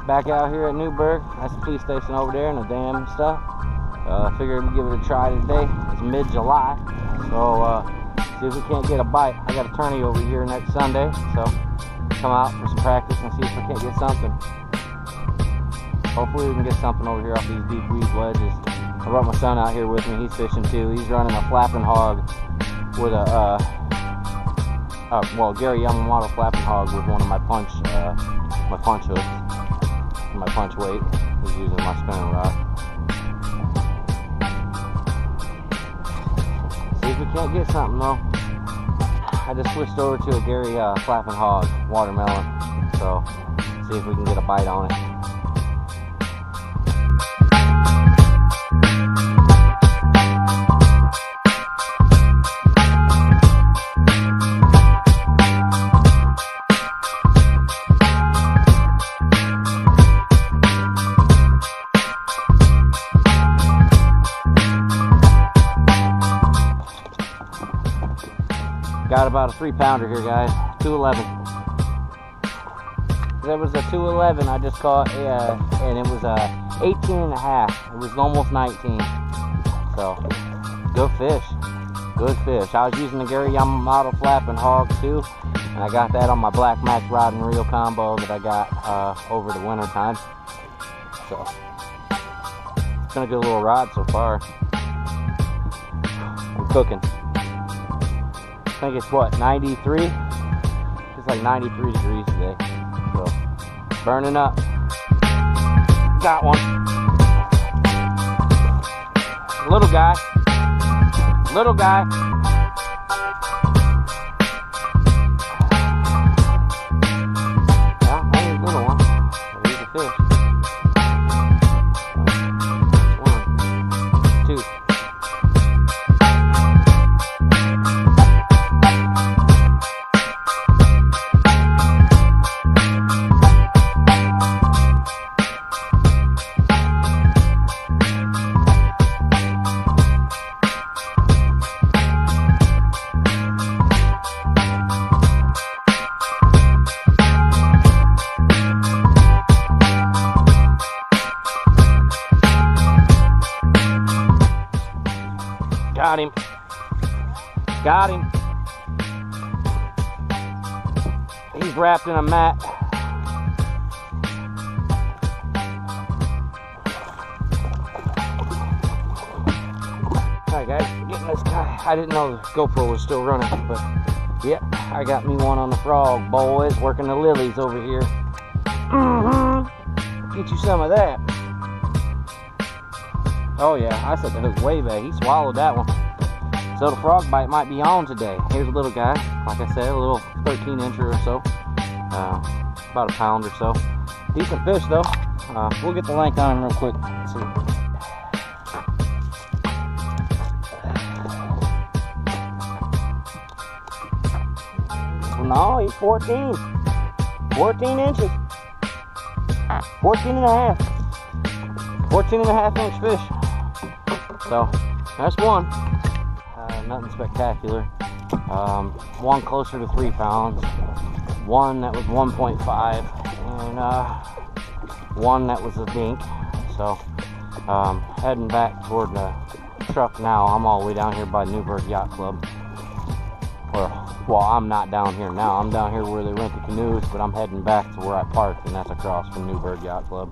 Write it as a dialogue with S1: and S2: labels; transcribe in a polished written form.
S1: Back out here at Newburgh. That's the police station over there and the dam and stuff. Figured we'd give it a try today. It's mid-July, so see if we can't get a bite. I got a tourney over here next Sunday, so come out for some practice and see if we can't get something. Hopefully we can get something over here off these deep weed ledges. I brought my son out here with me. He's fishing too. He's running a flapping hog with a well, Gary Yamamoto flapping hog with one of my punch hooks. My punch weight. He's using my spinning rod. See if we can't get something though. I just switched over to a Gary flapping hog watermelon, so see if we can get a bite on it. Got about a 3-pounder here, guys. 211. There was a 211 I just caught, and it was 18 and a half. It was almost 19. So, good fish. Good fish. I was using the Gary Yamamoto flapping hog too, and I got that on my Black Max rod and reel combo that I got over the winter time. So, it's been a good little rod so far. I'm cooking. I think it's what, 93? It's like 93 degrees today. So, burning up. Got one. Little guy. Little guy. Yeah, that is a little one. But he's a fish. 1, 2. Got him. Got him. He's wrapped in a mat. Alright guys, getting this guy. I didn't know the GoPro was still running, but yeah, I got me one on the frog, boys. Working the lilies over here. Get you some of that. Oh yeah, I set the hook way back. He swallowed that one. So the frog bite might be on today. Here's a little guy. Like I said, a little 13-incher or so. About a pound or so. Decent fish though. We'll get the length on him real quick. Let's see. No, he's 14. 14 inches. 14 and a half. 14 and a half inch fish. So, that's one. Nothing spectacular. One closer to 3 pounds. One that was 1.5. And one that was a dink. So, heading back toward the truck now. I'm all the way down here by Newburgh Yacht Club. Well, I'm not down here now. I'm down here where they rent the canoes, but I'm heading back to where I parked, and that's across from Newburgh Yacht Club.